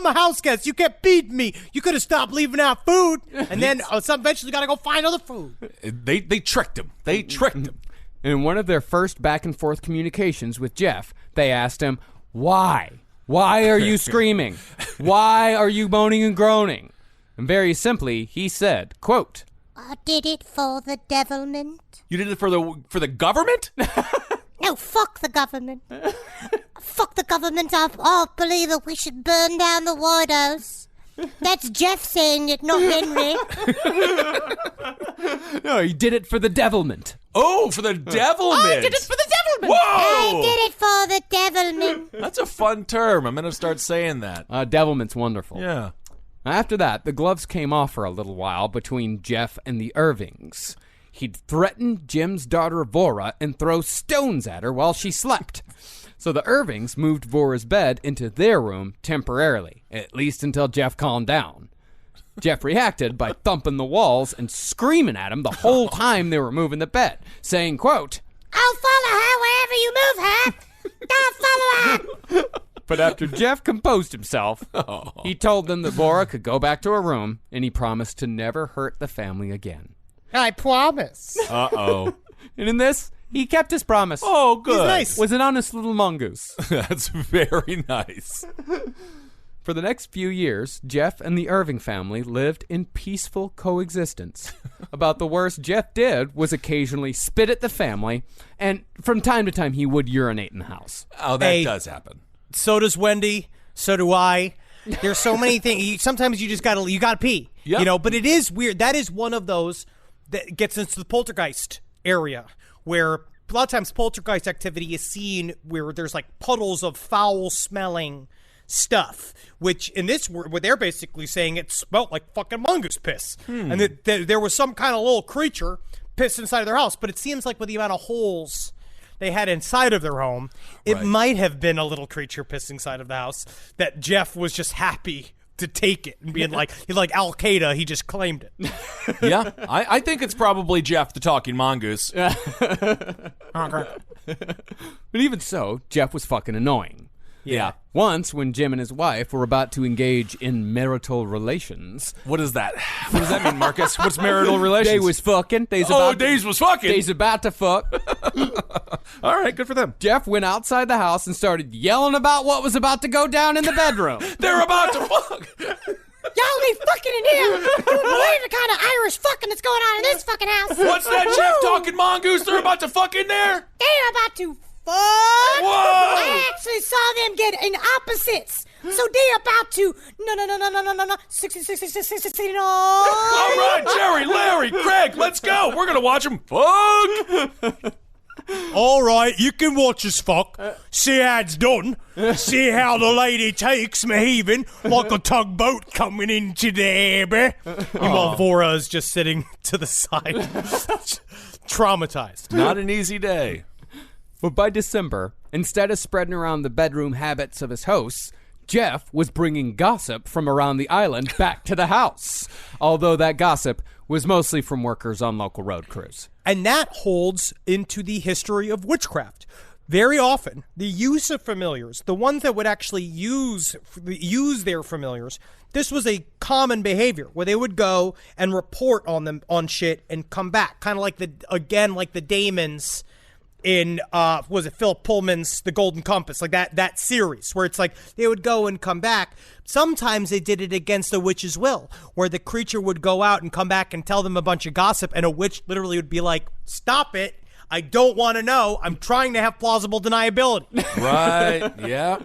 I'm a house guest. You kept beating me. You could have stopped leaving out food. And then eventually got to go find other food. They tricked him. They tricked him. In one of their first back-and-forth communications with Jeff, they asked him, why? Why are you screaming? Why are you moaning and groaning? And very simply, he said, quote, I did it for the devilment. You did it for the government? No, fuck the government. Fuck the government. I believe that we should burn down the White House. That's Jeff saying it, not Henry. No, he did it for the devilment. Oh, for the devilment. I did it for the devilment. Whoa! I did it for the devilment. That's a fun term. I'm going to start saying that. Devilment's wonderful. Yeah. After that, the gloves came off for a little while between Jeff and the Irvings. He'd threaten Jim's daughter Vora and throw stones at her while she slept. So the Irvings moved Vora's bed into their room temporarily, at least until Jeff calmed down. Jeff reacted by thumping the walls and screaming at him the whole time they were moving the bed, saying, quote, I'll follow her wherever you move her. Don't follow her. But after Jeff composed himself, he told them that Vora could go back to her room, and he promised to never hurt the family again. I promise. Uh-oh. And in this, he kept his promise. Oh, good. He's nice. Was an honest little mongoose. That's very nice. For the next few years, Jeff and the Irving family lived in peaceful coexistence. About the worst Jeff did was occasionally spit at the family, and from time to time he would urinate in the house. Oh, that does happen. So does Wendy. So do I. There's so many things. Sometimes you just gotta pee. Yep. You know, but it is weird. That is one of those that gets into the poltergeist area, where a lot of times poltergeist activity is seen where there's like puddles of foul-smelling stuff, which in this, what they're basically saying, it smelled like fucking mongoose piss, and that there was some kind of little creature pissed inside of their house. But it seems like with the amount of holes they had inside of their home, it might have been a little creature pissed inside of the house that Jeff was just happy to take it and being like Al Qaeda, he just claimed it. Yeah, I think it's probably Jeff the talking mongoose. But even so, Jeff was fucking annoying. Yeah. Once, when Jim and his wife were about to engage in marital relations... What is that? What does that mean, Marcus? What's marital relations? They was fucking. Days was fucking. They's about to fuck. All right, good for them. Jeff went outside the house and started yelling about what was about to go down in the bedroom. They're about to fuck. Y'all be fucking in here. You wouldn't believe the kind of Irish fucking that's going on in this fucking house. What's that Jeff talking mongoose? They're about to fuck in there? They're about to fuck. Whoa! I actually saw them get in opposites. So they're about to no 60 no. All right, Jerry, Larry, Craig, let's go. We're gonna watch them fuck. All right, you can watch us fuck. See how it's done. See how the lady takes me heaving like a tugboat coming into the harbor. Meanwhile, Vora is just sitting to the side, traumatized. Not an easy day. But by December, instead of spreading around the bedroom habits of his hosts, Jeff was bringing gossip from around the island back to the house, although that gossip was mostly from workers on local road crews. And that holds into the history of witchcraft. Very often, the use of familiars, the ones that would actually use their familiars, this was a common behavior where they would go and report on them on shit and come back, kind of like the Damons in was it Philip Pullman's The Golden Compass, like that series where it's like they would go and come back. Sometimes they did it against a witch's will, where the creature would go out and come back and tell them a bunch of gossip, and a witch literally would be like, "Stop it! I don't want to know. I'm trying to have plausible deniability." Right? Yeah.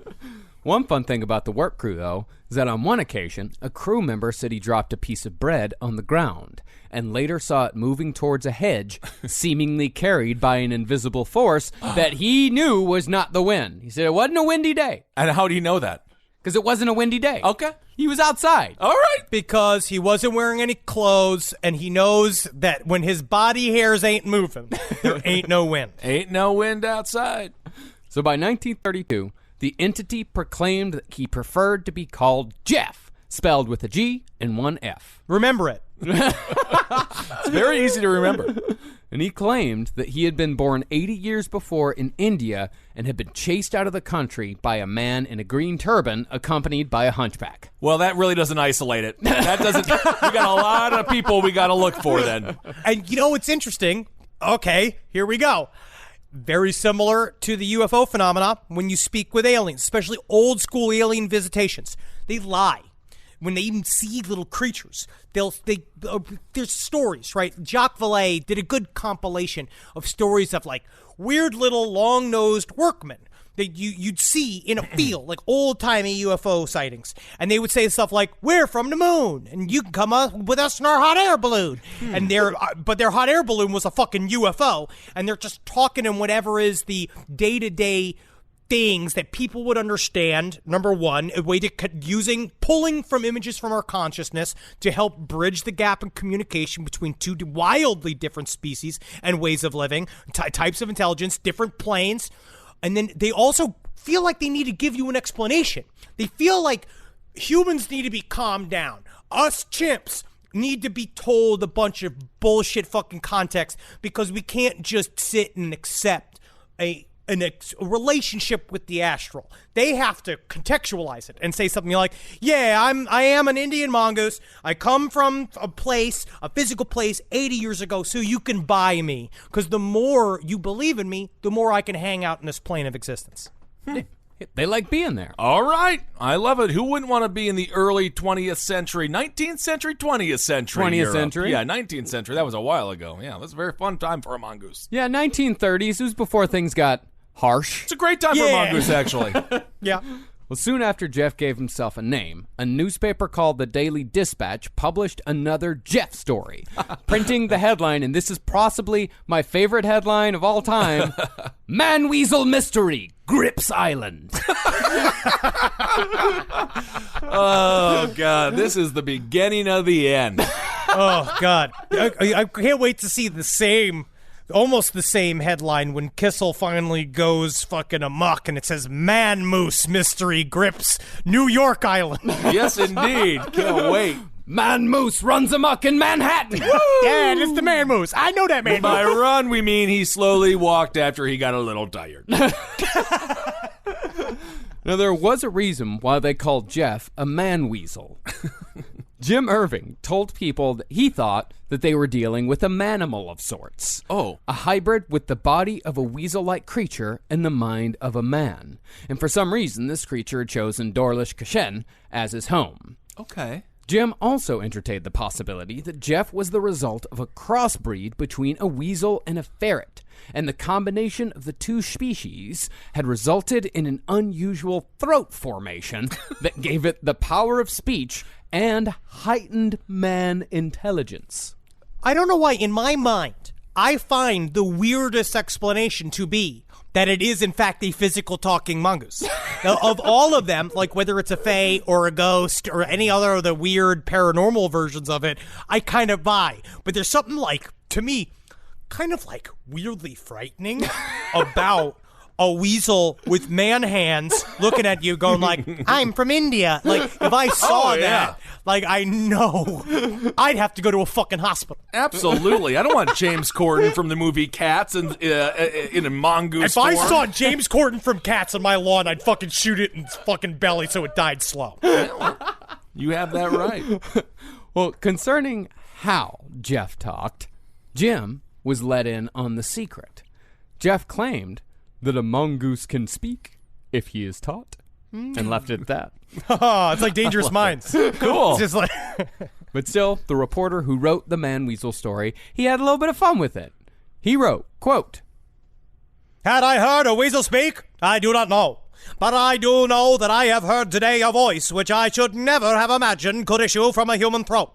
One fun thing about the work crew, though, is that on one occasion, a crew member said he dropped a piece of bread on the ground and later saw it moving towards a hedge, seemingly carried by an invisible force that he knew was not the wind. He said it wasn't a windy day. And how do you know that? Because it wasn't a windy day. Okay. He was outside. All right. Because he wasn't wearing any clothes, and he knows that when his body hairs ain't moving, there ain't no wind. Ain't no wind outside. So by 1932, the entity proclaimed that he preferred to be called Jeff, spelled with a G and one F. Remember it. It's very easy to remember. And he claimed that he had been born 80 years before in India and had been chased out of the country by a man in a green turban accompanied by a hunchback. Well, that really doesn't isolate it. That doesn't. We got a lot of people we got to look for then. And you know what's interesting? Okay, here we go. Very similar to the UFO phenomena when you speak with aliens, especially old school alien visitations. They lie. When they even see little creatures, there's stories, right? Jacques Vallée did a good compilation of stories of like weird little long-nosed workmen that you'd see in a field, like old-timey UFO sightings. And they would say stuff like, "We're from the moon, and you can come with us in our hot air balloon." And their hot air balloon was a fucking UFO, and they're just talking in whatever is the day-to-day things that people would understand. Number one, a way to pulling from images from our consciousness to help bridge the gap in communication between two wildly different species and ways of living, types of intelligence, different planes. And then they also feel like they need to give you an explanation. They feel like humans need to be calmed down. Us chimps need to be told a bunch of bullshit fucking context because we can't just sit and accept a relationship with the astral. They have to contextualize it and say something like, "Yeah, I am an Indian mongoose. I come from a physical place 80 years ago, so you can buy me. Because the more you believe in me, the more I can hang out in this plane of existence." They like being there. All right. I love it. Who wouldn't want to be in the early 20th century, 19th century, 20th century? 20th century? Yeah, 19th century. That was a while ago. Yeah, that's a very fun time for a mongoose. Yeah, 1930s. It was before things got harsh. It's a great time for a mongoose, actually. Yeah. Well, soon after Jeff gave himself a name, a newspaper called the Daily Dispatch published another Jeff story, printing the headline, and this is possibly my favorite headline of all time, "Man Weasel Mystery, Grips Island." Oh, God. This is the beginning of the end. Oh, God. I can't wait to see almost the same headline when Kissel finally goes fucking amok and it says "Man Moose Mystery Grips New York Island." Yes, indeed. Can't wait. Man Moose runs amok in Manhattan. Yeah, it's the Man Moose. I know that man. By run, we mean he slowly walked after he got a little tired. Now, there was a reason why they called Jeff a man weasel. Jim Irving told people that he thought that they were dealing with a manimal of sorts. Oh. A hybrid with the body of a weasel-like creature and the mind of a man. And for some reason, this creature had chosen Dorlish Kashen as his home. Okay. Jim also entertained the possibility that Jeff was the result of a crossbreed between a weasel and a ferret, and the combination of the two species had resulted in an unusual throat formation that gave it the power of speech and heightened man intelligence. I don't know why, in my mind, I find the weirdest explanation to be that it is, in fact, a physical talking mongoose. Now, of all of them, like whether it's a fae or a ghost or any other of the weird paranormal versions of it, I kind of buy. But there's something like, to me, kind of like weirdly frightening about a weasel with man hands looking at you going like, "I'm from India." Like, if I saw that, like, I know I'd have to go to a fucking hospital. Absolutely. I don't want James Corden from the movie Cats in a mongoose If I form. saw James Corden from Cats on my lawn, I'd fucking shoot it in its fucking belly so it died slow. You have that right. Well, concerning how Jeff talked, Jim was let in on the secret. Jeff claimed that a mongoose can speak if he is taught, and left it at that. Oh, it's like Dangerous Minds. Cool. It's just like... But still, the reporter who wrote the Man Weasel story, he had a little bit of fun with it. He wrote, quote, "Had I heard a weasel speak? I do not know. But I do know that I have heard today a voice which I should never have imagined could issue from a human throat.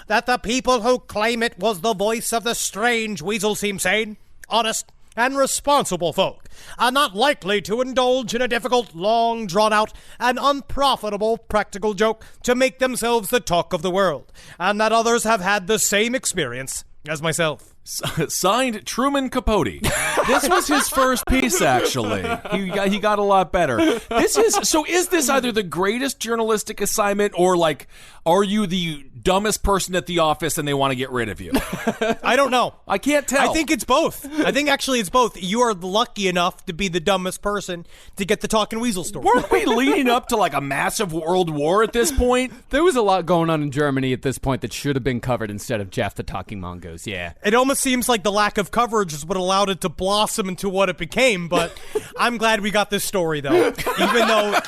That the people who claim it was the voice of the strange weasel seem sane, honest, and responsible folk, are not likely to indulge in a difficult, long drawn-out, and unprofitable practical joke to make themselves the talk of the world, and that others have had the same experience as myself." Signed, Truman Capote. This was his first piece, actually. He got a lot better. Is this either the greatest journalistic assignment or, like, are you the dumbest person at the office and they want to get rid of you? I don't know. I can't tell. I think it's both. I think actually it's both. You are lucky enough to be the dumbest person to get the Talking Weasel story. Weren't we leading up to, like, a massive world war at this point? There was a lot going on in Germany at this point that should have been covered instead of Jeff the Talking Mongoose, yeah. It almost seems like the lack of coverage is what allowed it to blossom into what it became, but I'm glad we got this story, though. Even though,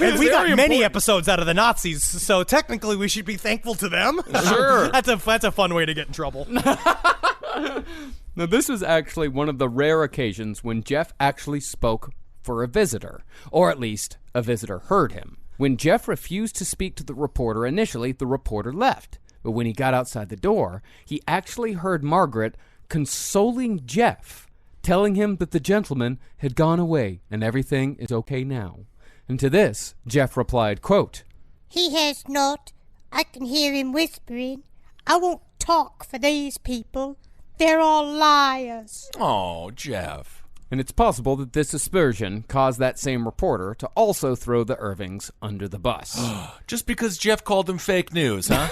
and we got many episodes out of the Nazis, so technically we should be thankful to them. Sure. That's a fun way to get in trouble. Now, this was actually one of the rare occasions when Jeff actually spoke for a visitor, or at least a visitor heard him. When Jeff refused to speak to the reporter initially, the reporter left. But when he got outside the door, he actually heard Margaret consoling Jeff, telling him that the gentleman had gone away and everything is okay now. And to this, Jeff replied, quote, He has not. I can hear him whispering. I won't talk for these people. They're all liars. Oh, Jeff. And it's possible that this aspersion caused that same reporter to also throw the Irvings under the bus. Just because Jeff called them fake news, huh?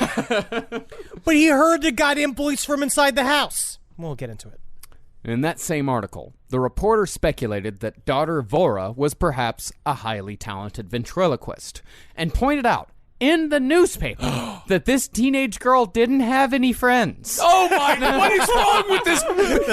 But he heard the goddamn voice from inside the house. We'll get into it. In that same article, the reporter speculated that daughter Vora was perhaps a highly talented ventriloquist, and pointed out in the newspaper that this teenage girl didn't have any friends. Oh my, what is wrong with this?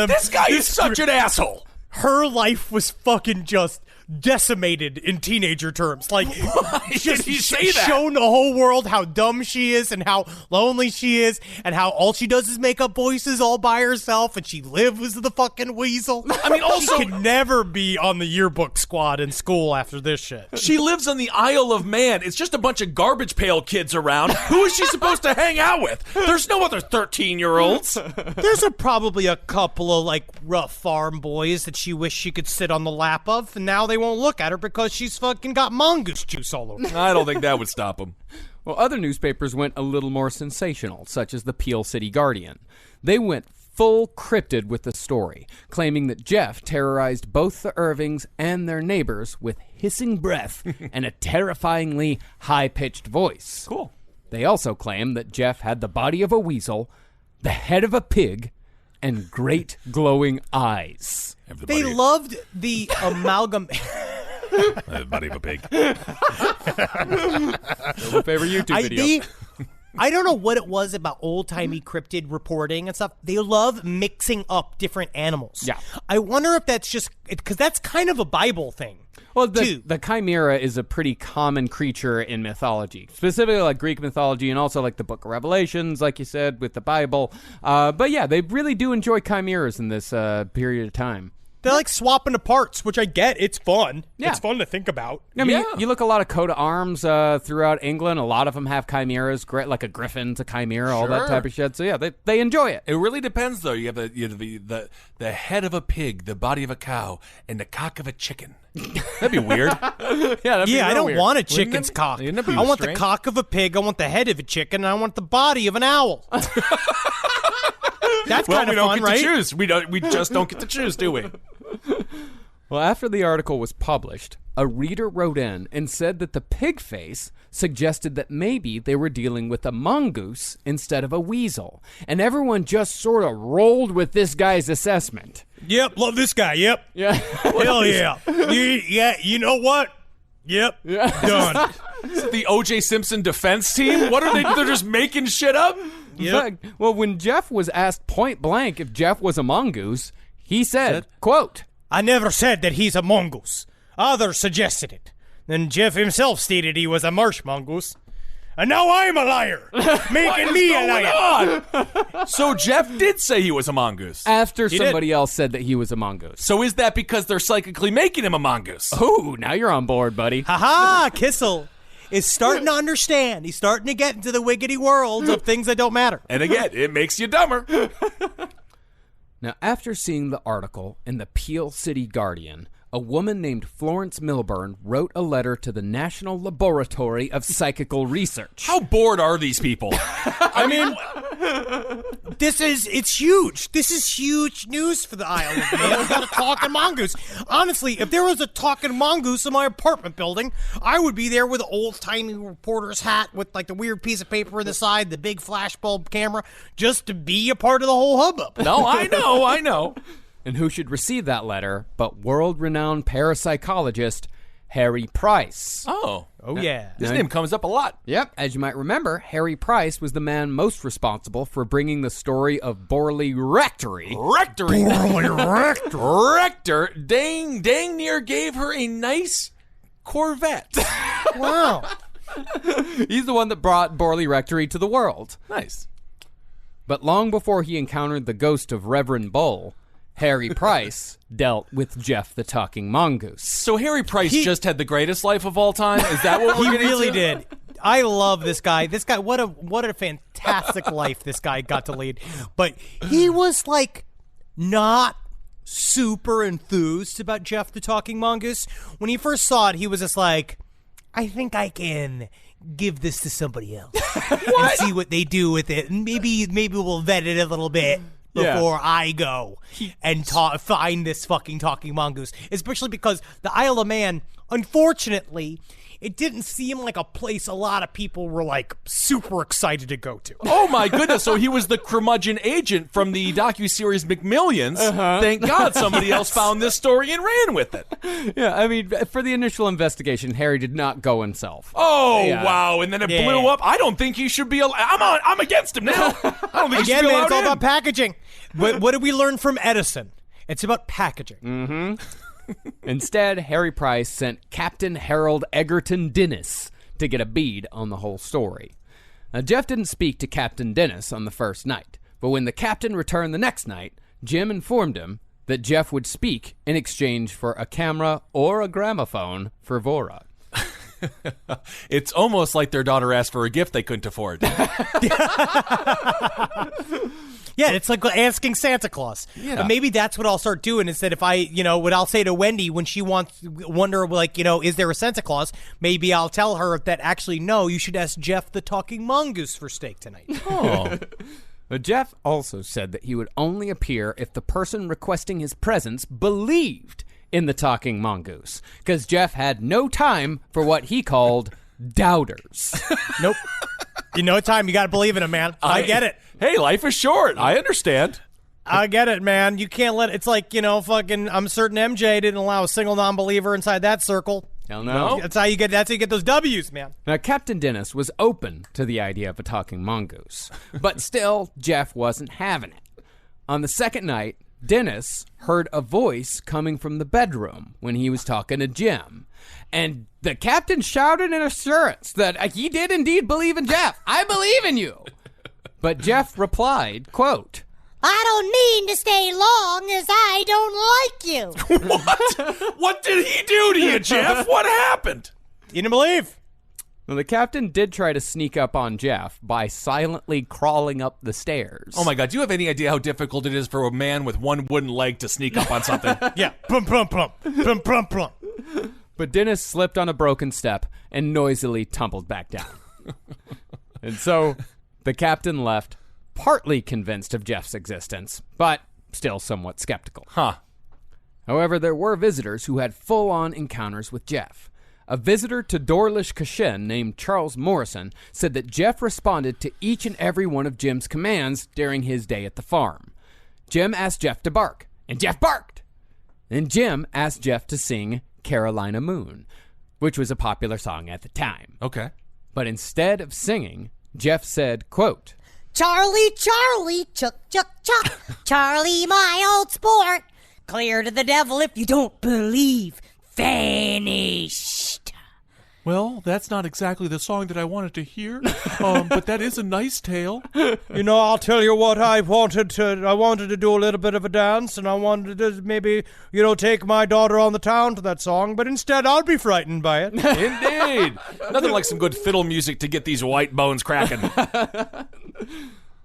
This guy is such an asshole. Her life was fucking just decimated in teenager terms. Like, did he say that? Shown the whole world how dumb she is and how lonely she is and how all she does is make up voices all by herself and she lives the fucking weasel. I mean, also, she could never be on the yearbook squad in school after this shit. She lives on the Isle of Man. It's just a bunch of garbage pail kids around. Who is she supposed to hang out with? There's no other 13-year-olds. There's probably a couple of, like, rough farm boys that she wished she could sit on the lap of, and now they won't look at her because she's fucking got mongoose juice all over. I don't think that would stop him. Well, other newspapers went a little more sensational, such as the Peel City Guardian. They went full cryptid with the story, claiming that Jeff terrorized both the Irvings and their neighbors with hissing breath and a terrifyingly high-pitched voice. Cool. They also claim that Jeff had the body of a weasel, the head of a pig, and great glowing eyes. They loved the amalgam. Body of a pig. My favorite YouTube video. I don't know what it was about old-timey cryptid reporting and stuff. They love mixing up different animals. Yeah. I wonder if that's just because that's kind of a Bible thing. Well, the chimera is a pretty common creature in mythology, specifically like Greek mythology and also like the Book of Revelations, like you said, with the Bible. But yeah, they really do enjoy chimeras in this period of time. They like swapping the parts, which I get. It's fun. Yeah. It's fun to think about. I mean, you look a lot of coat of arms throughout England. A lot of them have chimeras, like a griffin's a chimera, all that type of shit. So yeah, they enjoy it. It really depends, though. You have the head of a pig, the body of a cow, and the cock of a chicken. That'd be weird. I don't want a chicken's cock. Wouldn't it be I want strange? the cock of a pig. I want the head of a chicken. And I want the body of an owl. That's kind of fun, right? We don't get to choose. We just don't get to choose, do we? Well, after the article was published, a reader wrote in and said that the pig face suggested that maybe they were dealing with a mongoose instead of a weasel. And everyone just sort of rolled with this guy's assessment. Yep, love this guy. Yep. Yeah. Hell yeah. You know what? Yep. Done. Is it the O.J. Simpson defense team? What are they? They're just making shit up? In fact, well, when Jeff was asked point blank if Jeff was a mongoose, he said, quote, I never said that he's a mongoose. Others suggested it. Then Jeff himself stated he was a marsh mongoose. And now I'm a liar. Making me a liar. So Jeff did say he was a mongoose. After somebody else said that he was a mongoose. So is that because they're psychically making him a mongoose? Oh, now you're on board, buddy. Ha-ha, Kissel is starting to understand. He's starting to get into the wiggity world of things that don't matter. And again, it makes you dumber. Now, after seeing the article in the Peel City Guardian, a woman named Florence Milburn wrote a letter to the National Laboratory of Psychical Research. How bored are these people? I mean, It's huge. This is huge news for the Isle of Man. We got a talking mongoose. Honestly, if there was a talking mongoose in my apartment building, I would be there with an old-timey reporter's hat with like the weird piece of paper on the side, the big flashbulb camera, just to be a part of the whole hubbub. No, I know. And who should receive that letter but world-renowned parapsychologist Harry Price. Oh, yeah. His name comes up a lot. Yep, as you might remember, Harry Price was the man most responsible for bringing the story of Borley Rectory. Rector dang near gave her a nice Corvette. Wow. He's the one that brought Borley Rectory to the world. Nice. But long before he encountered the ghost of Reverend Bull, Harry Price dealt with Jeff the Talking Mongoose. So Harry Price just had the greatest life of all time? Is that what we're He getting really to? did. I love this guy. This guy, what a fantastic life this guy got to lead. But he was like not super enthused about Jeff the Talking Mongoose. When he first saw it, he was just like, I think I can give this to somebody else and see what they do with it, and maybe we'll vet it a little bit before I go and find this fucking talking mongoose. Especially because the Isle of Man, unfortunately, it didn't seem like a place a lot of people were like super excited to go to. Oh my goodness! So he was the curmudgeon agent from the docuseries McMillions. Thank God somebody else found this story and ran with it. Yeah, I mean, for the initial investigation, Harry did not go himself. Oh Yeah. wow! And then it blew up. I don't think he should be. I'm against him now. I don't think he should Again, be man, allowed it's all in. about packaging. What did we learn from Edison? It's about packaging. Instead, Harry Price sent Captain Harold Egerton Dennis to get a bead on the whole story. Now, Jeff didn't speak to Captain Dennis on the first night, but when the captain returned the next night, Jim informed him that Jeff would speak in exchange for a camera or a gramophone for Vora. It's almost like their daughter asked for a gift they couldn't afford. Yeah, it's like asking Santa Claus. Yeah. But maybe that's what I'll start doing instead. If I, what I'll say to Wendy when she wonder, like, is there a Santa Claus? Maybe I'll tell her that actually, no, you should ask Jeff the Talking Mongoose for steak tonight. Oh. But Jeff also said that he would only appear if the person requesting his presence believed in the talking mongoose, because Jeff had no time for what he called doubters. Nope. Time, you got to believe in him, man. I get it. Hey, life is short. I understand. I get it, man. You can't let it's like, fucking I'm certain MJ didn't allow a single non-believer inside that circle. Hell no. That's how you get those W's, man. Now, Captain Dennis was open to the idea of a talking mongoose, but still, Jeff wasn't having it. On the second night, Dennis heard a voice coming from the bedroom when he was talking to Jim. And the captain shouted in assurance that he did indeed believe in Jeff. I believe in you. But Jeff replied, quote, I don't mean to stay long as I don't like you. What? What did he do to you, Jeff? What happened? You didn't believe? Now, the captain did try to sneak up on Jeff by silently crawling up the stairs. Oh my God, do you have any idea how difficult it is for a man with one wooden leg to sneak up on something? Yeah. Plum, plum, plum. Plum, plum, plum. But Dennis slipped on a broken step and noisily tumbled back down. And so the captain left, partly convinced of Jeff's existence, but still somewhat skeptical. Huh. However, there were visitors who had full-on encounters with Jeff. A visitor to Dorlish Kashin named Charles Morrison said that Jeff responded to each and every one of Jim's commands during his day at the farm. Jim asked Jeff to bark, and Jeff barked. And Jim asked Jeff to sing Carolina Moon, which was a popular song at the time. Okay. But instead of singing, Jeff said, quote, Charlie, Charlie, chuck, chuck, chuck. Charlie, my old sport. Clear to the devil if you don't believe. Vanished. Well, that's not exactly the song that I wanted to hear, but that is a nice tale. I'll tell you what, I wanted to do a little bit of a dance, and I wanted to maybe, take my daughter on the town to that song, but instead I'll be frightened by it. Indeed. Nothing like some good fiddle music to get these white bones cracking.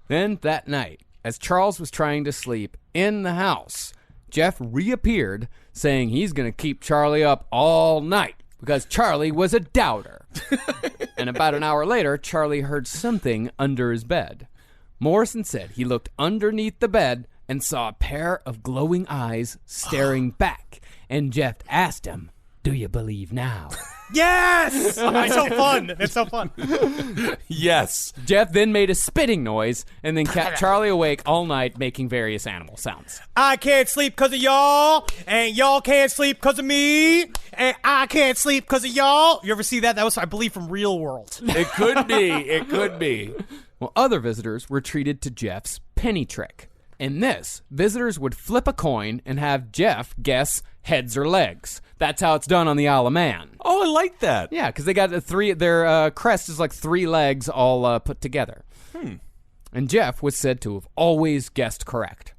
Then that night, as Charles was trying to sleep in the house, Jeff reappeared saying he's going to keep Charlie up all night because Charlie was a doubter. And about an hour later, Charlie heard something under his bed. Morrison said he looked underneath the bed and saw a pair of glowing eyes staring back. And Jeff asked him, "Do you believe now?" Yes! It's so fun. It's so fun. Yes. Jeff then made a spitting noise and then kept Charlie awake all night making various animal sounds. I can't sleep because of y'all, and y'all can't sleep because of me, and I can't sleep because of y'all. You ever see that? That was, I believe, from Real World. It could be. It could be. Well, other visitors were treated to Jeff's penny trick. In this, visitors would flip a coin and have Jeff guess heads or legs. That's how it's done on the Isle of Man. Oh, I like that. Yeah, because they got their crest is like 3 legs all put together. And Jeff was said to have always guessed correct.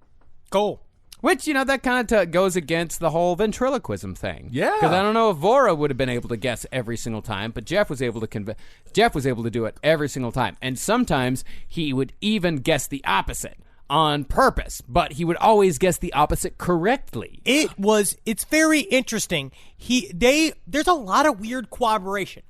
Cool. Which, that kind of goes against the whole ventriloquism thing. Yeah. Because I don't know if Vora would have been able to guess every single time, but Jeff was able to Jeff was able to do it every single time. And sometimes he would even guess the opposite on purpose, but he would always guess the opposite correctly. It's very interesting. There's a lot of weird corroboration.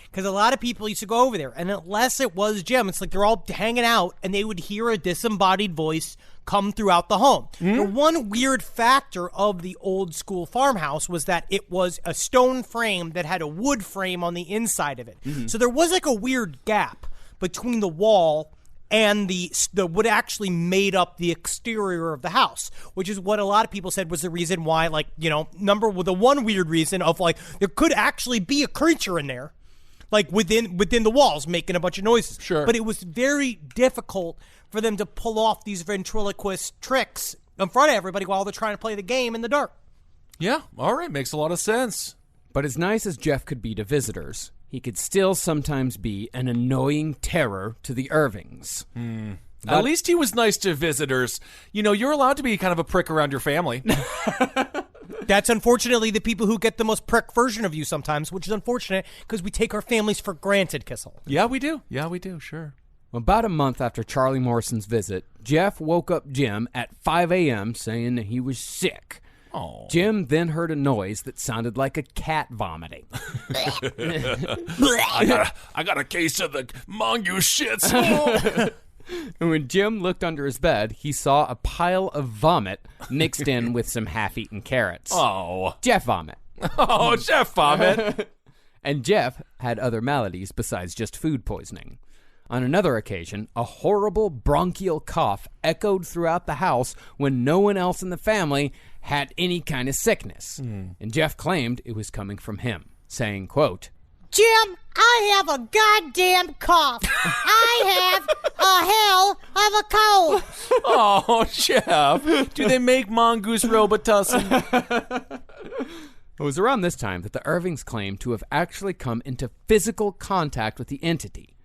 Because a lot of people used to go over there, and unless it was Jim, it's like they're all hanging out, and they would hear a disembodied voice come throughout the home. The one weird factor of the old school farmhouse was that it was a stone frame that had a wood frame on the inside of it. So there was like a weird gap between the wall and the what actually made up the exterior of the house, which is what a lot of people said was the reason why, the one weird reason of, there could actually be a creature in there, within the walls, making a bunch of noises. Sure. But it was very difficult for them to pull off these ventriloquist tricks in front of everybody while they're trying to play the game in the dark. Yeah, all right, makes a lot of sense. But as nice as Jeff could be to visitors, he could still sometimes be an annoying terror to the Irvings. At least he was nice to visitors. You're allowed to be kind of a prick around your family. That's unfortunately the people who get the most prick version of you sometimes, which is unfortunate because we take our families for granted, Kissel. Yeah, we do. Sure. About a month after Charlie Morrison's visit, Jeff woke up Jim at 5 a.m. saying that he was sick. Oh. Jim then heard a noise that sounded like a cat vomiting. I got a case of the mongoose shits. And when Jim looked under his bed, he saw a pile of vomit mixed in with some half-eaten carrots. Oh. Jeff vomit. Oh, Jeff vomit. And Jeff had other maladies besides just food poisoning. On another occasion, a horrible bronchial cough echoed throughout the house when no one else in the family had any kind of sickness. And Jeff claimed it was coming from him, saying, quote, Jim, I have a goddamn cough. I have a hell of a cold. Oh, Jeff. Do they make mongoose Robitussin? It was around this time that the Irvings claimed to have actually come into physical contact with the entity.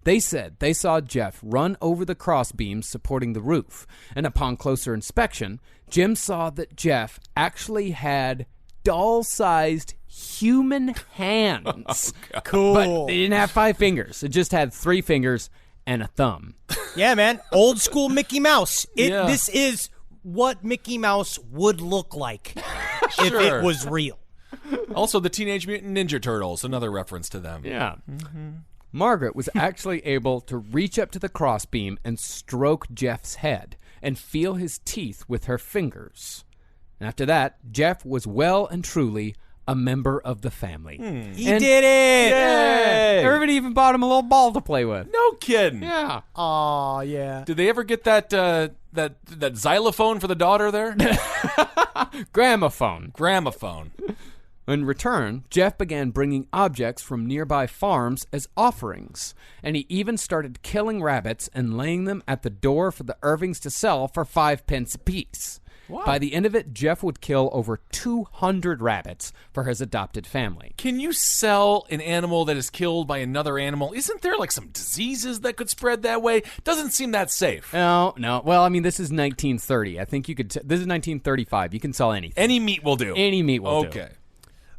They said they saw Jeff run over the crossbeams supporting the roof, and upon closer inspection, Jim saw that Jeff actually had doll-sized human hands. Oh, Cool. But they didn't have 5 fingers. It just had 3 fingers and a thumb. Yeah, man. Old school Mickey Mouse. Yeah. This is what Mickey Mouse would look like if Sure. it was real. Also, the Teenage Mutant Ninja Turtles, another reference to them. Yeah. Margaret was actually able to reach up to the crossbeam and stroke Jeff's head and feel his teeth with her fingers. And after that, Jeff was well and truly a member of the family. He did it. Yay! Everybody even bought him a little ball to play with. No kidding. Yeah. Aw, yeah. Did they ever get that xylophone for the daughter there? Gramophone. Gramophone. In return, Jeff began bringing objects from nearby farms as offerings, and he even started killing rabbits and laying them at the door for the Irvings to sell for 5 pence apiece. Wow. By the end of it, Jeff would kill over 200 rabbits for his adopted family. Can you sell an animal that is killed by another animal? Isn't there some diseases that could spread that way? Doesn't seem that safe. No. Well, I mean, this is 1930. I think you could. This is 1935. You can sell anything. Any meat will do. Any meat will do. Okay.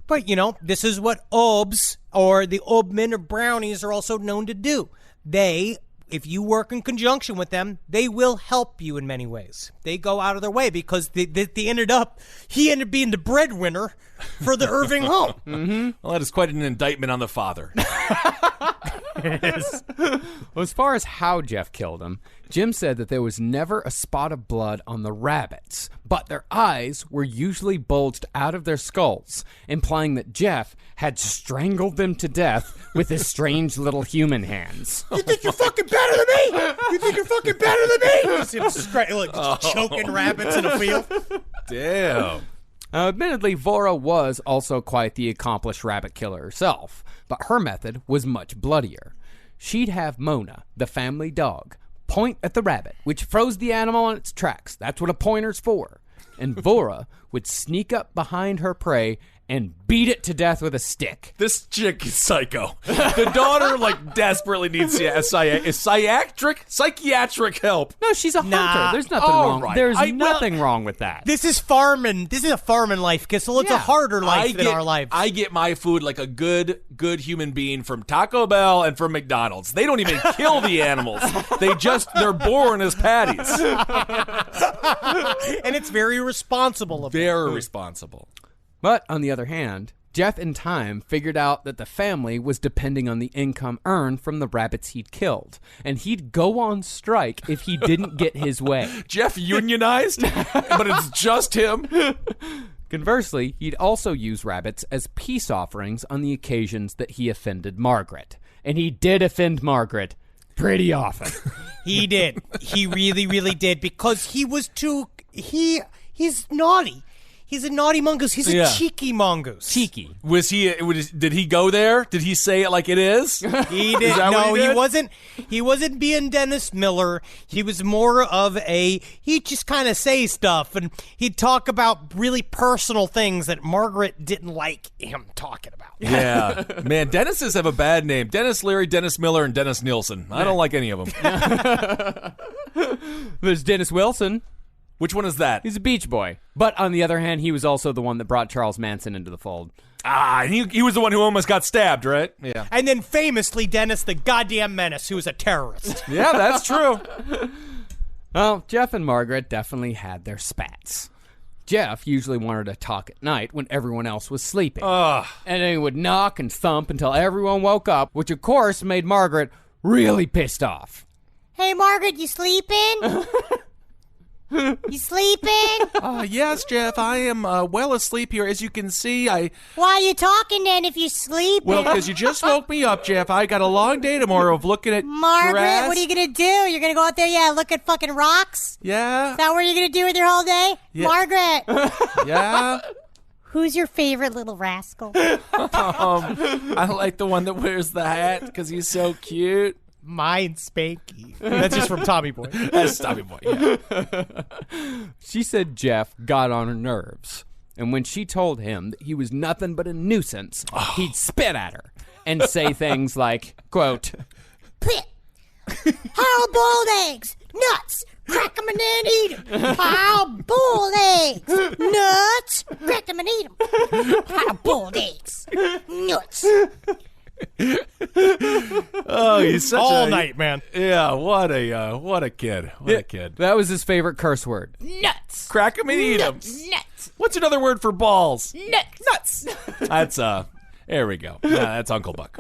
But, this is what OBS or the Obmen or brownies are also known to do. If you work in conjunction with them, they will help you in many ways. They go out of their way because he ended up being the breadwinner for the Irving home. Well, that is quite an indictment on the father. Well, as far as how Jeff killed him, Jim said that there was never a spot of blood on the rabbits, but their eyes were usually bulged out of their skulls, implying that Jeff had strangled them to death with his strange little human hands. You think you're fucking better than me? You think you're fucking better than me? You see him just choking rabbits in a field. Damn. Admittedly, Vora was also quite the accomplished rabbit killer herself, but her method was much bloodier. She'd have Mona, the family dog, point at the rabbit, which froze the animal on its tracks. That's what a pointer's for. And Vora would sneak up behind her prey and beat it to death with a stick. This chick is psycho. The daughter, desperately needs psychiatric help. No, she's a hunter. Nah. There's nothing All wrong. right. There's nothing wrong with that. This is farming. This is a farming life, Kissel. It's a harder life than our lives. I get my food like a good human being from Taco Bell and from McDonald's. They don't even kill the animals. They're born as patties. And it's very responsible of them. Very responsible. But on the other hand, Jeff in time figured out that the family was depending on the income earned from the rabbits he'd killed, and he'd go on strike if he didn't get his way. Jeff unionized, but it's just him. Conversely, he'd also use rabbits as peace offerings on the occasions that he offended Margaret. And he did offend Margaret pretty often. He did. He really, really did, because he was he's naughty. He's a naughty mongoose. He's a cheeky mongoose. Cheeky. Did he go there? Did he say it like it is? He did. Is that what he did? He wasn't being Dennis Miller. He was more of he'd just kind of say stuff, and he'd talk about really personal things that Margaret didn't like him talking about. Yeah. Man, Dennises have a bad name. Dennis Leary, Dennis Miller, and Dennis Nielsen. I don't like any of them. There's Dennis Wilson. Which one is that? He's a beach boy. But on the other hand, he was also the one that brought Charles Manson into the fold. And he was the one who almost got stabbed, right? Yeah. And then famously, Dennis the goddamn Menace, who was a terrorist. Yeah, that's true. Well, Jeff and Margaret definitely had their spats. Jeff usually wanted to talk at night when everyone else was sleeping. And then he would knock and thump until everyone woke up, which of course made Margaret really pissed off. Hey, Margaret, you sleeping? You sleeping? Yes, Jeff, I am well asleep here. As you can see, Why are you talking then if you're sleeping? Well, because you just woke me up, Jeff. I got a long day tomorrow of looking at Margaret, grass. what are you going to do? You're going to go out there, look at fucking rocks? Yeah. Is that what you're going to do with your whole day? Yeah. Margaret, Yeah. who's your favorite little rascal? I like the one that wears the hat because he's so cute. Mine Spanky. That's just from Tommy Boy. That's Tommy Boy, yeah. She said Jeff got on her nerves. And when she told him that he was nothing but a nuisance, he'd spit at her and say things like, quote, Pit. Hard-boiled eggs, nuts, crack them and then eat them. Hard-boiled eggs, nuts, crack them and eat them. Hard-boiled eggs, nuts. Oh, he's such All night, man. Yeah, what a kid. What a kid. that was his favorite curse word. Nuts. Crack him and eat him. Nuts. What's another word for balls? Nuts. That's, there we go. That's Uncle Buck.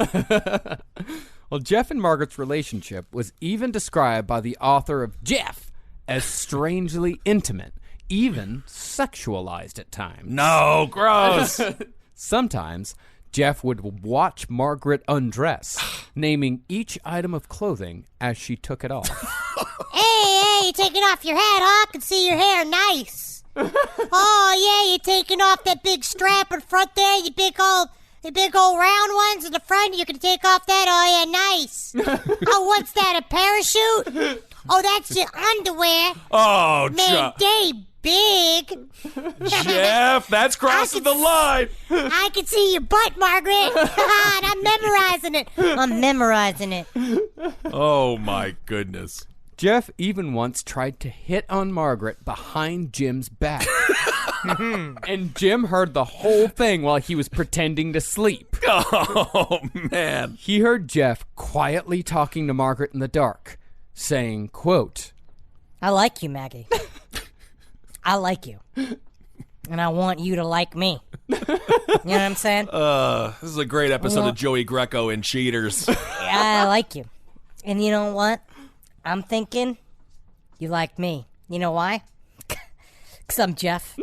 Well, Jeff and Margaret's relationship was even described by the author of Jeff as strangely intimate, even sexualized at times. No, gross. Sometimes Jeff would watch Margaret undress, naming each item of clothing as she took it off. Hey, you're taking off your hat, huh? I can see your hair nice. Oh, yeah, you're taking off that big strap in front there, the big old round ones in the front. You can take off that. Oh, yeah, nice. Oh, what's that, a parachute? Oh, that's your underwear. Oh, Man, they big. Jeff, that's crossing the line. I can see your butt, Margaret. And I'm memorizing it. Oh, my goodness. Jeff even once tried to hit on Margaret behind Jim's back. And Jim heard the whole thing while he was pretending to sleep. Oh, man. He heard Jeff quietly talking to Margaret in the dark, saying, quote, I like you, Maggie. I like you. And I want you to like me. what I'm saying? This is a great episode of Joey Greco and Cheaters. I like you. And you know what? I'm thinking you like me. You know why? Because I'm Jeff.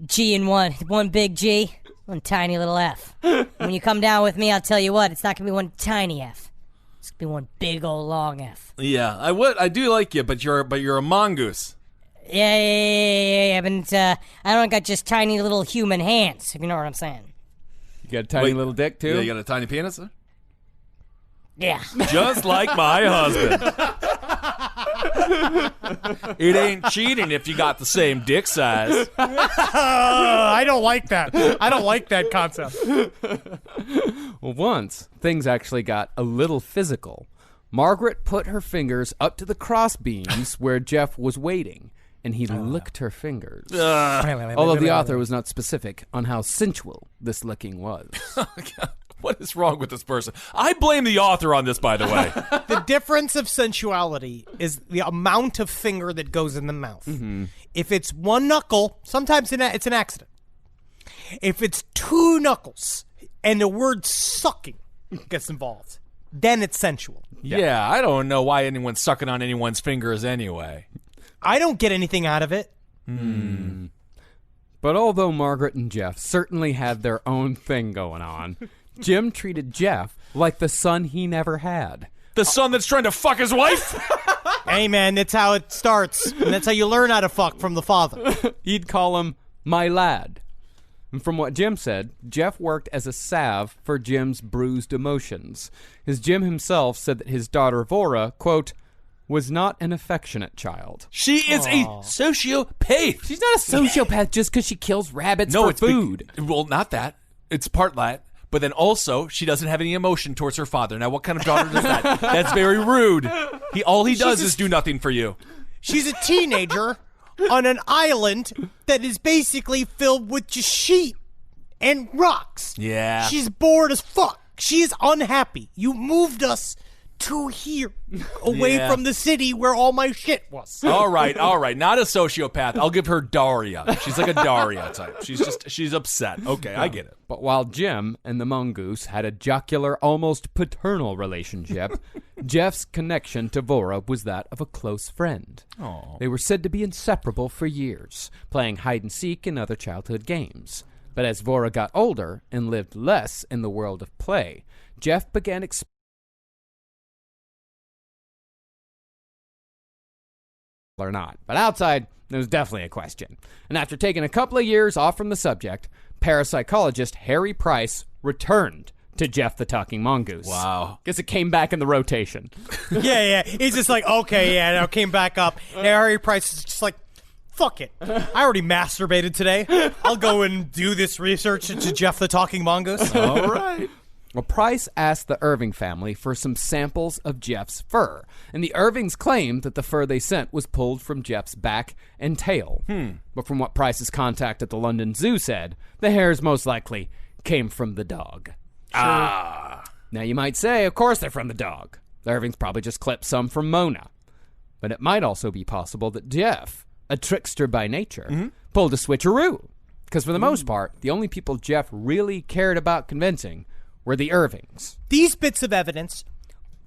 G in one big G, one tiny little F. When you come down with me, I'll tell you what, it's not going to be one tiny F. It's going to be one big old long F. Yeah, I do like you, but you're a mongoose. Yeah, but I don't got just tiny little human hands, if you know what I'm saying. You got a tiny little dick, too? Yeah, you got a tiny penis? Yeah. Just like my husband. It ain't cheating if you got the same dick size. I don't like that. I don't like that concept. Well, once, things actually got a little physical. Margaret put her fingers up to the cross beams where Jeff was waiting, and he licked her fingers. Although the author was not specific on how sensual this licking was. What is wrong with this person? I blame the author on this, by the way. The difference of sensuality is the amount of finger that goes in the mouth. Mm-hmm. If it's one knuckle, sometimes it's an accident. If it's two knuckles and the word sucking gets involved, then it's sensual. Yeah, I don't know why anyone's sucking on anyone's fingers anyway. I don't get anything out of it. But although Margaret and Jeff certainly had their own thing going on, Jim treated Jeff like the son he never had. The son that's trying to fuck his wife? Hey, man, that's how it starts. And that's how you learn how to fuck from the father. He'd call him my lad. And from what Jim said, Jeff worked as a salve for Jim's bruised emotions. As Jim himself said that his daughter Vora, quote, was not an affectionate child. She is a sociopath. She's not a sociopath just because she kills rabbits for food. Well, not that. It's part that. But then also, she doesn't have any emotion towards her father. Now, what kind of daughter does that? That's very rude. All he does is do nothing for you. She's a teenager on an island that is basically filled with just sheep and rocks. Yeah. She's bored as fuck. She's unhappy. You moved us to here, away from the city where all my shit was. All right. Not a sociopath. I'll give her Daria. She's like a Daria type. She's upset. Okay, I get it. But while Jim and the mongoose had a jocular, almost paternal relationship, Jeff's connection to Vora was that of a close friend. Aww. They were said to be inseparable for years, playing hide-and-seek and other childhood games. But as Vora got older and lived less in the world of play, Jeff began or not. But outside, there was definitely a question. And after taking a couple of years off from the subject, parapsychologist Harry Price returned to Jeff the Talking Mongoose. Wow. Guess it came back in the rotation. Yeah. He's just like, okay, yeah, now came back up. And Harry Price is just like, fuck it. I already masturbated today. I'll go and do this research into Jeff the Talking Mongoose. All right. Well, Price asked the Irving family for some samples of Jeff's fur, and the Irvings claimed that the fur they sent was pulled from Jeff's back and tail. But from what Price's contact at the London Zoo said, the hairs most likely came from the dog. Now you might say, of course they're from the dog. The Irvings probably just clipped some from Mona. But it might also be possible that Jeff, a trickster by nature, pulled a switcheroo. Because for the most part, the only people Jeff really cared about convincing were the Irvings. These bits of evidence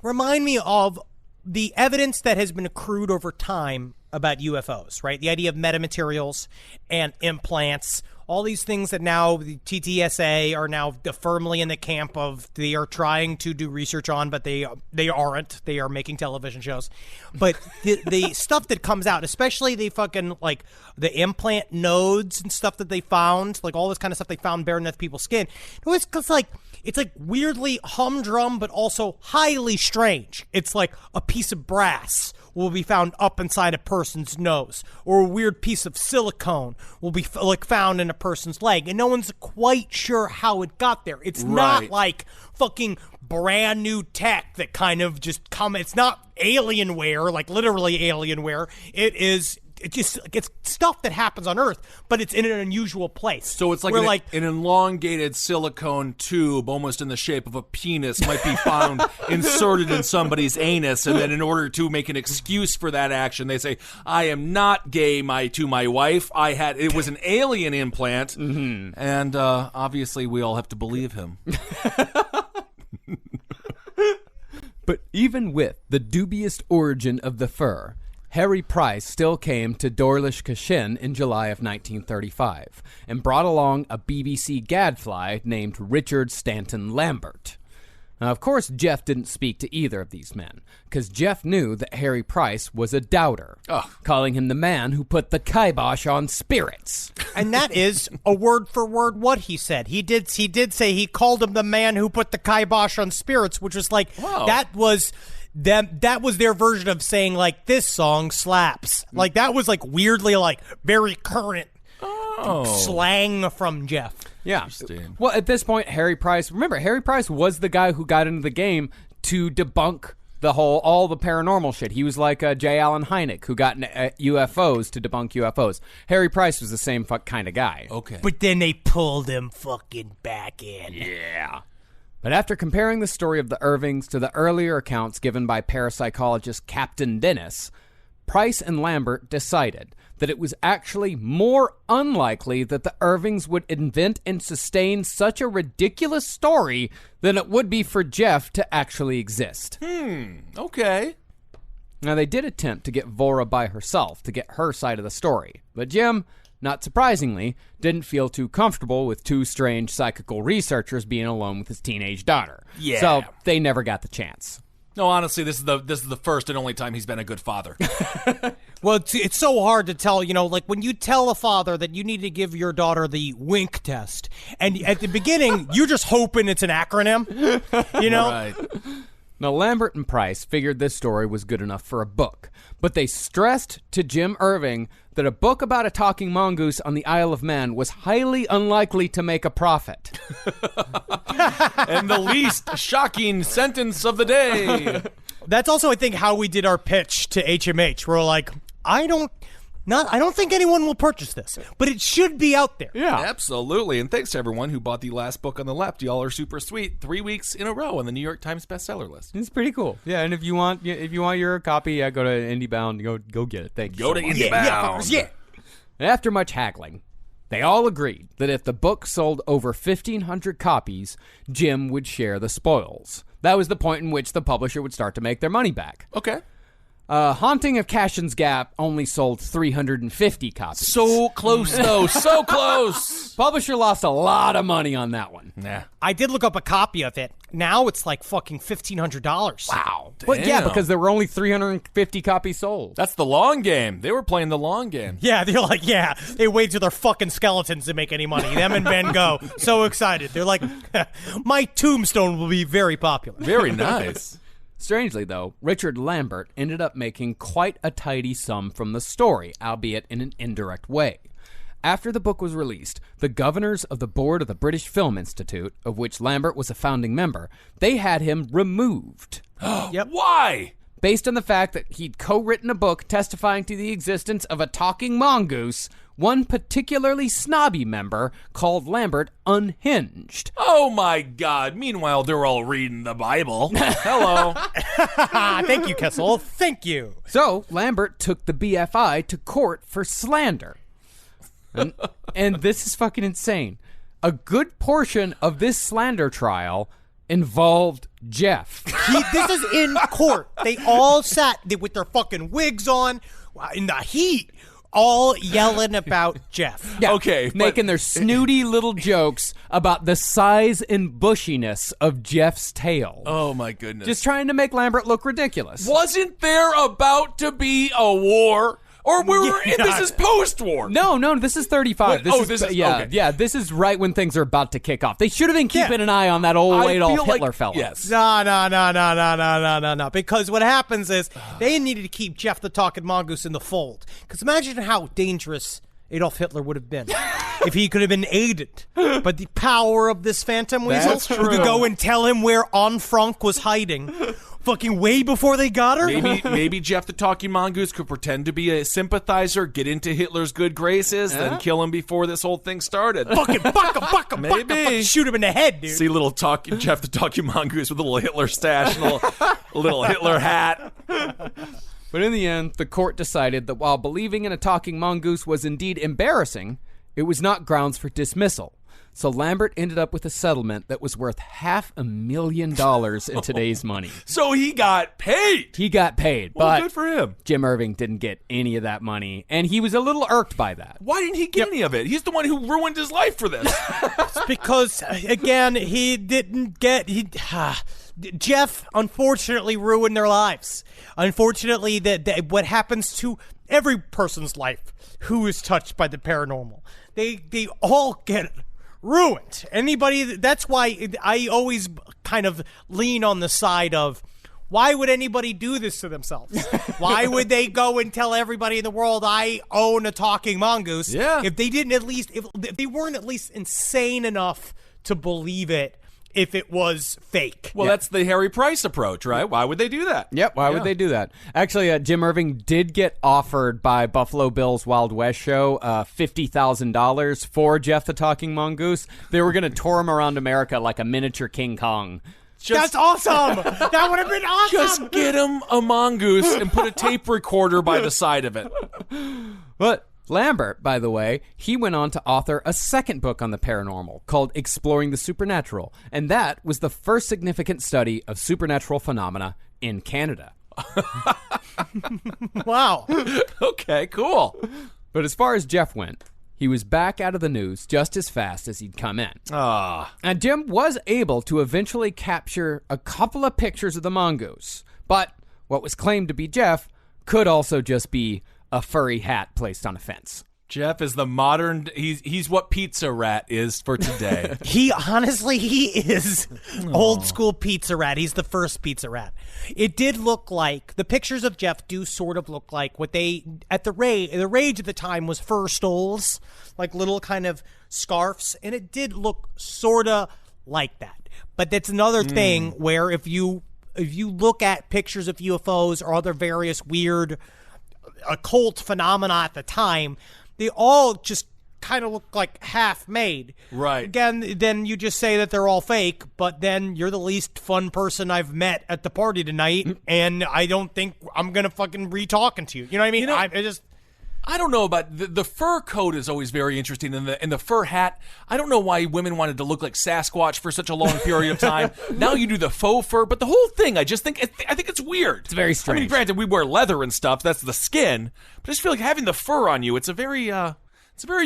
remind me of the evidence that has been accrued over time about UFOs, right? The idea of metamaterials and implants, all these things that now the TTSA are now firmly in the camp of they are trying to do research on, but they aren't. They are making television shows. But the stuff that comes out, especially the fucking, like, the implant nodes and stuff that they found, like all this kind of stuff they found beneath people's skin, it's like weirdly humdrum, but also highly strange. It's like a piece of brass will be found up inside a person's nose, or a weird piece of silicone will be found in a person's leg, and no one's quite sure how it got there. It's not like fucking brand new tech that kind of just it's not Alienware, like literally Alienware. It is it's stuff that happens on Earth, but it's in an unusual place. So it's like an elongated silicone tube, almost in the shape of a penis, might be found inserted in somebody's anus, and then in order to make an excuse for that action, they say, "I am not gay, to my wife. It was an alien implant," and obviously we all have to believe him. But even with the dubious origin of the fur, Harry Price still came to Dorlish Kashin in July of 1935 and brought along a BBC gadfly named Richard Stanton Lambert. Now, of course, Jeff didn't speak to either of these men, because Jeff knew that Harry Price was a doubter, calling him the man who put the kibosh on spirits. And that is a word for word what he said. He did say he called him the man who put the kibosh on spirits, which was like, that was their version of saying, like, this song slaps. Like, that was like weirdly like very current slang from Jeff. Yeah. Well, at this point, Harry Price was the guy who got into the game to debunk all the paranormal shit. He was like J. Allen Hynek, who got into UFOs to debunk UFOs. Harry Price was the same kind of guy. Okay. But then they pulled him fucking back in. Yeah. But after comparing the story of the Irvings to the earlier accounts given by parapsychologist Captain Dennis, Price and Lambert decided that it was actually more unlikely that the Irvings would invent and sustain such a ridiculous story than it would be for Jeff to actually exist. Okay. Now, they did attempt to get Vora by herself to get her side of the story, but Jim, not surprisingly, didn't feel too comfortable with two strange psychical researchers being alone with his teenage daughter. Yeah. So they never got the chance. No, honestly, this is the first and only time he's been a good father. Well, it's so hard to tell, like when you tell a father that you need to give your daughter the wink test, and at the beginning, you're just hoping it's an acronym, Right. Now, Lambert and Price figured this story was good enough for a book, but they stressed to Jim Irving that a book about a talking mongoose on the Isle of Man was highly unlikely to make a profit. And the least shocking sentence of the day. That's also, I think, how we did our pitch to HMH. We're like, I don't think anyone will purchase this, but it should be out there. Yeah. Absolutely. And thanks to everyone who bought the last book on the left. Y'all are super sweet. 3 weeks in a row on the New York Times bestseller list. It's pretty cool. Yeah, and if you want your copy, go to IndieBound. Go get it. Thank you. Go to IndieBound. Yeah. After much haggling, they all agreed that if the book sold over 1,500 copies, Jim would share the spoils. That was the point in which the publisher would start to make their money back. Okay. Haunting of Cashin's Gap only sold 350 copies. So close, though. So close. Publisher lost a lot of money on that one. Nah. I did look up a copy of it. Now it's like fucking $1,500. Wow. But yeah, because there were only 350 copies sold. That's the long game. They were playing the long game. Yeah, they're like, they wait till their fucking skeletons to make any money. Them and Ben go, so excited. They're like, my tombstone will be very popular. Very nice. Strangely, though, Richard Lambert ended up making quite a tidy sum from the story, albeit in an indirect way. After the book was released, the governors of the board of the British Film Institute, of which Lambert was a founding member, they had him removed. Yep. Why? Based on the fact that he'd co-written a book testifying to the existence of a talking mongoose, one particularly snobby member called Lambert unhinged. Oh, my God. Meanwhile, they're all reading the Bible. Hello. Thank you, Kessel. Thank you. So, Lambert took the BFI to court for slander. And this is fucking insane. A good portion of this slander trial involved Jeff. This is in court. They all sat with their fucking wigs on in the heat, all yelling about Jeff. Yeah, okay. Making their snooty little jokes about the size and bushiness of Jeff's tail. Oh, my goodness. Just trying to make Lambert look ridiculous. Wasn't there about to be a war? Or this is post-war. No, this is 35. What? This is okay. Yeah, this is right when things are about to kick off. They should have been keeping an eye on that old Adolf Hitler fella. Yes. No. Because what happens is they needed to keep Jeff the Talking Mongoose in the fold. Because imagine how dangerous Adolf Hitler would have been if he could have been aided by the power of this phantom weasel. That's who could go and tell him where Anne Frank was hiding. fucking way before they got her. Maybe Jeff the Talking Mongoose could pretend to be a sympathizer, get into Hitler's good graces, then kill him before this whole thing started. Fucking buck him, Maybe. shoot him in the head, dude. See Jeff the Talking Mongoose with a little Hitler stash and a little Hitler hat. But in the end, the court decided that while believing in a talking mongoose was indeed embarrassing, it was not grounds for dismissal. So Lambert ended up with a settlement that was worth $500,000 in today's money. So he got paid. He got paid, Well, but good for him. Jim Irving didn't get any of that money, and he was a little irked by that. Why didn't he get any of it? He's the one who ruined his life for this. Because, again, he didn't get... Jeff, unfortunately, ruined their lives. Unfortunately, that what happens to every person's life who is touched by the paranormal. They all get ruined. That's why I always kind of lean on the side of, why would anybody do this to themselves? Why would they go and tell everybody in the world I own a talking mongoose? Yeah. If they didn't if they weren't at least insane enough to believe it if it was fake. Well, that's the Harry Price approach, right? Why would they do that? Yep, why would they do that? Actually, Jim Irving did get offered by Buffalo Bill's Wild West show $50,000 for Jeff the Talking Mongoose. They were going to tour him around America like a miniature King Kong. That's awesome! That would have been awesome! Just get him a mongoose and put a tape recorder by the side of it. But Lambert, by the way, he went on to author a second book on the paranormal called Exploring the Supernatural, and that was the first significant study of supernatural phenomena in Canada. Wow. Okay, cool. But as far as Jeff went, he was back out of the news just as fast as he'd come in. And Jim was able to eventually capture a couple of pictures of the mongoose, but what was claimed to be Jeff could also just be a furry hat placed on a fence. Jeff is the modern... He's what Pizza Rat is for today. He is old school Pizza Rat. He's the first Pizza Rat. It did look like, the pictures of Jeff do sort of look like what they, the rage at the time was fur stoles, like little kind of scarves, and it did look sort of like that. But that's another thing where if you look at pictures of UFOs or other various weird occult phenomena at the time, they all just kind of look like half-made. Right. Again, then you just say that they're all fake, but then you're the least fun person I've met at the party tonight, and I don't think I'm going to fucking re-talking to you. You know what I mean? I don't know about the fur coat is always very interesting, and the fur hat. I don't know why women wanted to look like Sasquatch for such a long period of time. Now you do the faux fur, but the whole thing, I think it's weird. It's very strange. I mean, granted, we wear leather and stuff. That's the skin, but I just feel like having the fur on you. It's a very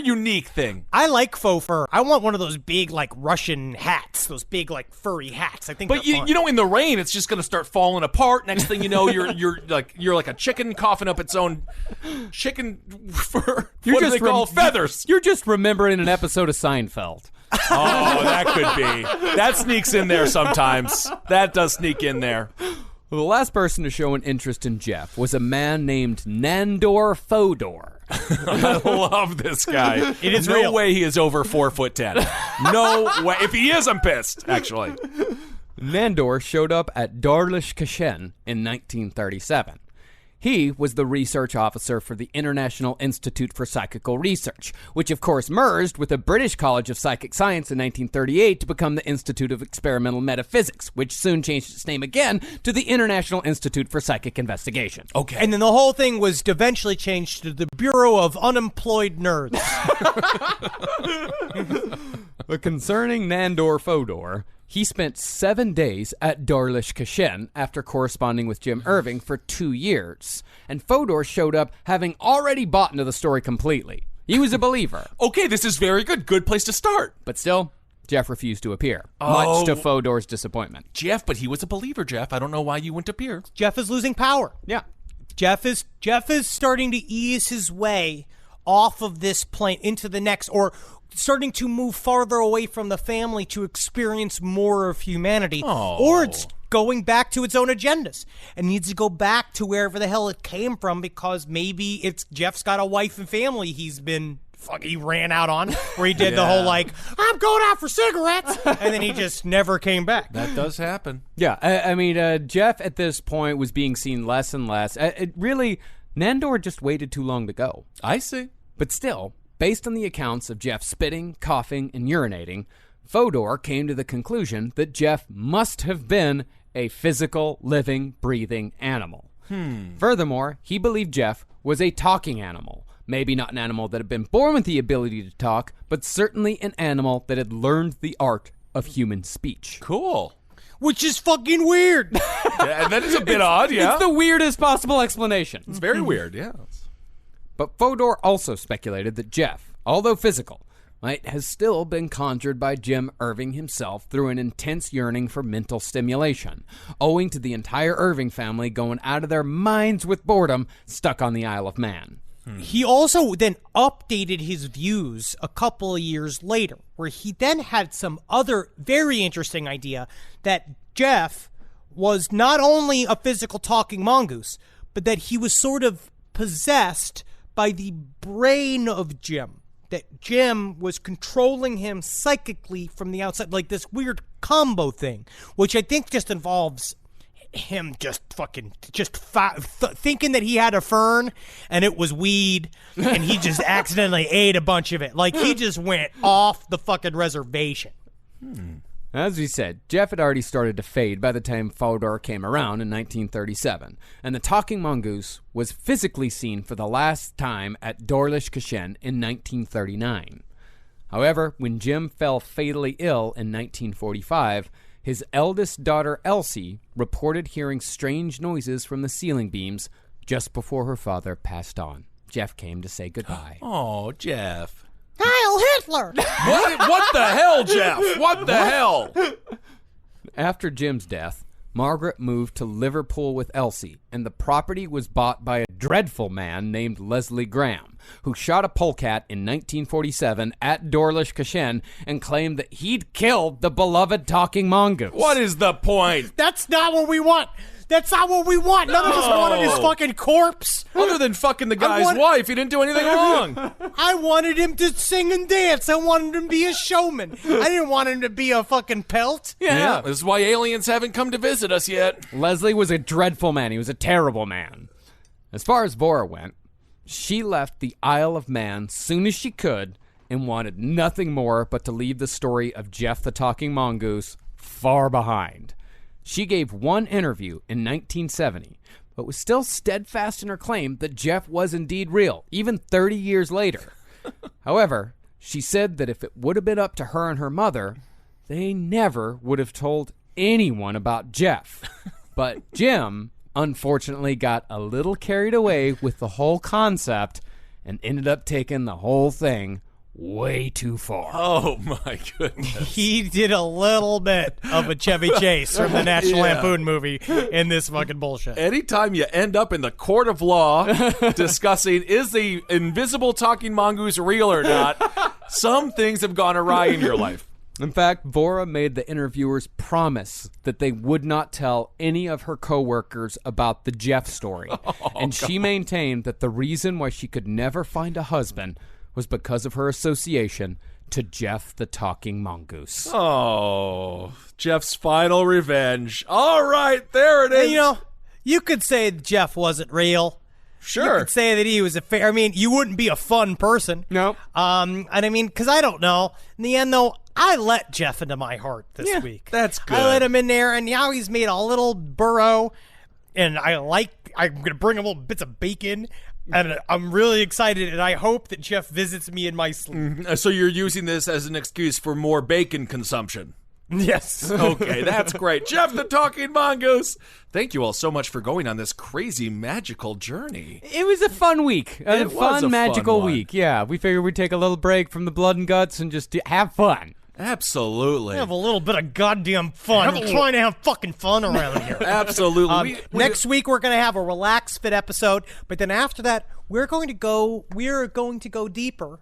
unique thing. I like faux fur. I want one of those big, like, Russian hats. Those big, like, furry hats. I think But they're fun. you know, in the rain, it's just going to start falling apart. Next thing you know, you're like a chicken coughing up its own chicken fur. What do they call feathers? You're just remembering an episode of Seinfeld. Oh, that could be. That sneaks in there sometimes. That does sneak in there. Well, the last person to show an interest in Jeff was a man named Nandor Fodor. I love this guy. It is no real. way he is over 4'10". No way. If he is, I'm pissed, actually. Nandor showed up at Darlish Kashen in 1937. He was the research officer for the International Institute for Psychical Research, which of course merged with the British College of Psychic Science in 1938 to become the Institute of Experimental Metaphysics, which soon changed its name again to the International Institute for Psychic Investigation. Okay. And then the whole thing was eventually changed to the Bureau of Unemployed Nerds. But concerning Nandor Fodor, he spent 7 days at Darlish Kashen after corresponding with Jim Irving for 2 years. And Fodor showed up having already bought into the story completely. He was a believer. Okay, this is very good. Good place to start. But still, Jeff refused to appear, much to Fodor's disappointment. Jeff, but he was a believer, Jeff. I don't know why you wouldn't appear. Jeff is losing power. Yeah. Jeff is starting to ease his way off of this plane into the next, or starting to move farther away from the family to experience more of humanity. Or it's going back to its own agendas and needs to go back to wherever the hell it came from, because maybe it's Jeff's got a wife and family he's been fuck he ran out on, where he did the whole like, I'm going out for cigarettes, and then he just never came back. That does happen. Yeah, I mean, Jeff at this point was being seen less and less. Nandor just waited too long to go. I see. But still, based on the accounts of Jeff spitting, coughing, and urinating, Fodor came to the conclusion that Jeff must have been a physical, living, breathing animal. Furthermore, he believed Jeff was a talking animal. Maybe not an animal that had been born with the ability to talk, but certainly an animal that had learned the art of human speech. Cool. Which is fucking weird. Yeah, that is a bit odd, yeah. It's the weirdest possible explanation. It's very weird, yeah. But Fodor also speculated that Jeff, although physical, might have still been conjured by Jim Irving himself through an intense yearning for mental stimulation, owing to the entire Irving family going out of their minds with boredom stuck on the Isle of Man. He also then updated his views a couple of years later, where he then had some other very interesting idea that Jeff was not only a physical talking mongoose, but that he was sort of possessed by the brain of Jim. That Jim was controlling him psychically from the outside, like this weird combo thing, which I think just involves him thinking that he had a fern and it was weed and he just accidentally ate a bunch of it. Like he just went off the fucking reservation. As we said, Jeff had already started to fade by the time Fodor came around in 1937, and the talking mongoose was physically seen for the last time at Dorlish Kashen in 1939. However, when Jim fell fatally ill in 1945, his eldest daughter Elsie reported hearing strange noises from the ceiling beams just before her father passed on. Jeff came to say goodbye. Oh, Jeff. Heil Hitler! What the hell, Jeff? What the hell? After Jim's death, Margaret moved to Liverpool with Elsie, and the property was bought by a dreadful man named Leslie Graham, who shot a polecat in 1947 at Dorlish Kashen and claimed that he'd killed the beloved talking mongoose. What is the point? That's not what we want. That's not what we want. None of us wanted his fucking corpse. Other than fucking the guy's wife, he didn't do anything wrong. I wanted him to sing and dance. I wanted him to be a showman. I didn't want him to be a fucking pelt. Yeah, this is why aliens haven't come to visit us yet. Leslie was a dreadful man. He was a terrible man. As far as Vora went, she left the Isle of Man soon as she could and wanted nothing more but to leave the story of Jeff the Talking Mongoose far behind. She gave one interview in 1970, but was still steadfast in her claim that Jeff was indeed real, even 30 years later. However, she said that if it would have been up to her and her mother, they never would have told anyone about Jeff. But Jim, unfortunately, got a little carried away with the whole concept and ended up taking the whole thing way too far. Oh, my goodness. He did a little bit of a Chevy Chase from the National Lampoon movie in this fucking bullshit. Anytime you end up in the court of law discussing is the invisible talking mongoose real or not, some things have gone awry in your life. In fact, Vora made the interviewers promise that they would not tell any of her coworkers about the Jeff story. She maintained that the reason why she could never find a husband was because of her association to Jeff the Talking Mongoose. Oh, Jeff's final revenge. All right, there it is. And, you know, you could say that Jeff wasn't real. Sure. You could say that he was I mean, you wouldn't be a fun person. No. And I mean, because I don't know. In the end, though, I let Jeff into my heart this week. That's good. I let him in there, and now he's made a little burrow, and I'm going to bring him little bits of bacon. And I'm really excited, and I hope that Jeff visits me in my sleep. So you're using this as an excuse for more bacon consumption? Yes. Okay, that's great. Jeff the Talking Mongoose, thank you all so much for going on this crazy magical journey. It was a fun week. It was a fun magical one. week. Yeah, we figured we'd take a little break from the blood and guts and just have fun. Absolutely. Have a little bit of goddamn fun. I'm trying to have fucking fun around here. Absolutely. Next week we're going to have a relaxed fit episode, but then after that we're going to go deeper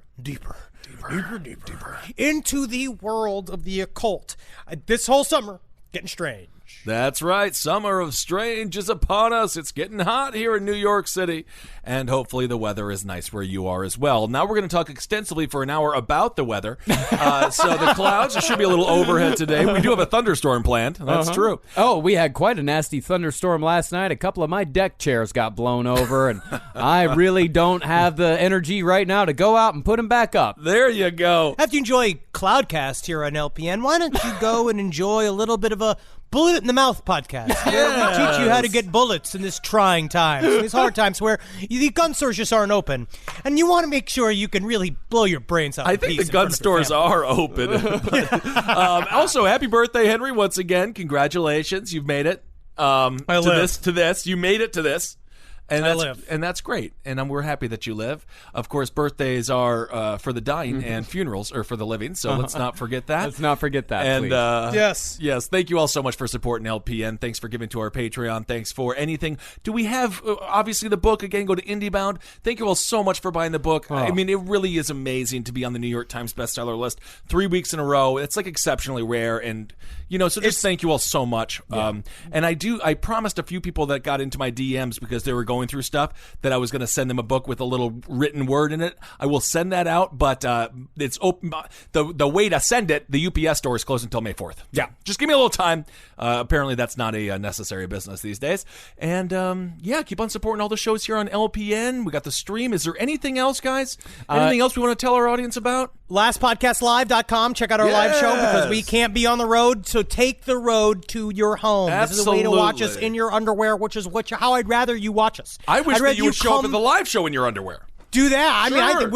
into the world of the occult. This whole summer, getting strange. That's right. Summer of Strange is upon us. It's getting hot here in New York City, and hopefully the weather is nice where you are as well. Now we're going to talk extensively for an hour about the weather. So the clouds, there should be a little overhead today. We do have a thunderstorm planned. That's true. Oh, we had quite a nasty thunderstorm last night. A couple of my deck chairs got blown over, and I really don't have the energy right now to go out and put them back up. There you go. After you enjoy Cloudcast here on LPN, why don't you go and enjoy a little bit of a Bullet in the Mouth podcast, where we teach you how to get bullets in this trying times, these hard times where the gun stores just aren't open, and you want to make sure you can really blow your brains out. I think the gun stores are open. Also, happy birthday, Henry! Once again, congratulations, you've made it. To this, you made it to this. And that's great, and we're happy that you live. Of course, birthdays are for the dying, and funerals are for the living. So let's not forget that. Let's not forget that. And please. yes. Thank you all so much for supporting LPN. Thanks for giving to our Patreon. Thanks for anything. Do we have obviously the book again? Go to IndieBound. Thank you all so much for buying the book. I mean, it really is amazing to be on the New York Times bestseller list 3 weeks in a row. It's like exceptionally rare, and so just thank you all so much. Yeah. And I promised a few people that got into my DMs because they were going through stuff that I was going to send them a book with a little written word in it. I will send that out, but it's open. The way to send it, the UPS store is closed until May 4th. Yeah, just give me a little time. Apparently, that's not a necessary business these days. And keep on supporting all the shows here on LPN. We got the stream. Is there anything else, guys? Anything else we want to tell our audience about? LastPodcastLive.com. Check out our live show because we can't be on the road, so take the road to your home. Absolutely. This is a way to watch us in your underwear, which is how I'd rather you watch us. I wish that you would show up at the live show in your underwear. Do that. Sure. I mean,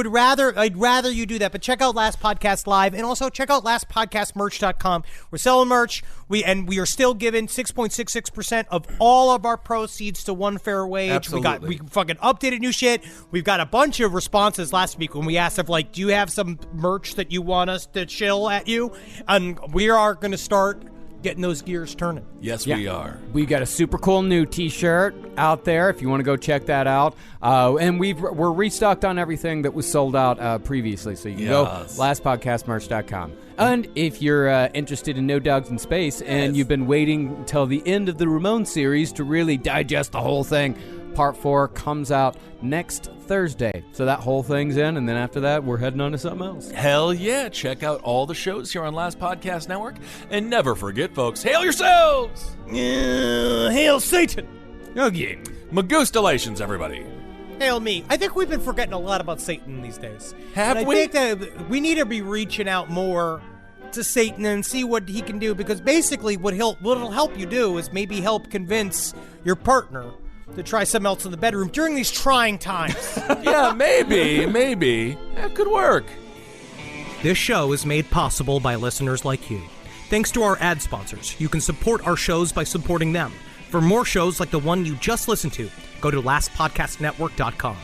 I'd rather you do that. But check out Last Podcast Live, and also check out LastPodcastMerch.com. We're selling merch. We are still giving 6.66% of all of our proceeds to One Fair Wage. Absolutely. We fucking updated new shit. We've got a bunch of responses last week when we asked if do you have some merch that you want us to chill at you? And we are going to start getting those gears turning. Yes, we are. We got a super cool new T-shirt out there if you want to go check that out. And we're restocked on everything that was sold out previously, so you can go lastpodcastmerch.com. And if you're interested in No Dogs in Space and you've been waiting till the end of the Ramon series to really digest the whole thing, Part 4 comes out next Thursday. So that whole thing's in, and then after that, we're heading on to something else. Hell yeah. Check out all the shows here on Last Podcast Network. And never forget, folks, hail yourselves! Hail Satan! Again. Magustalations, everybody. Hail me. I think we've been forgetting a lot about Satan these days. Have we? I think that we need to be reaching out more to Satan and see what he can do, because basically what it'll help you do is maybe help convince your partner to try something else in the bedroom during these trying times. Yeah, maybe. That could work. This show is made possible by listeners like you. Thanks to our ad sponsors. You can support our shows by supporting them. For more shows like the one you just listened to, go to lastpodcastnetwork.com.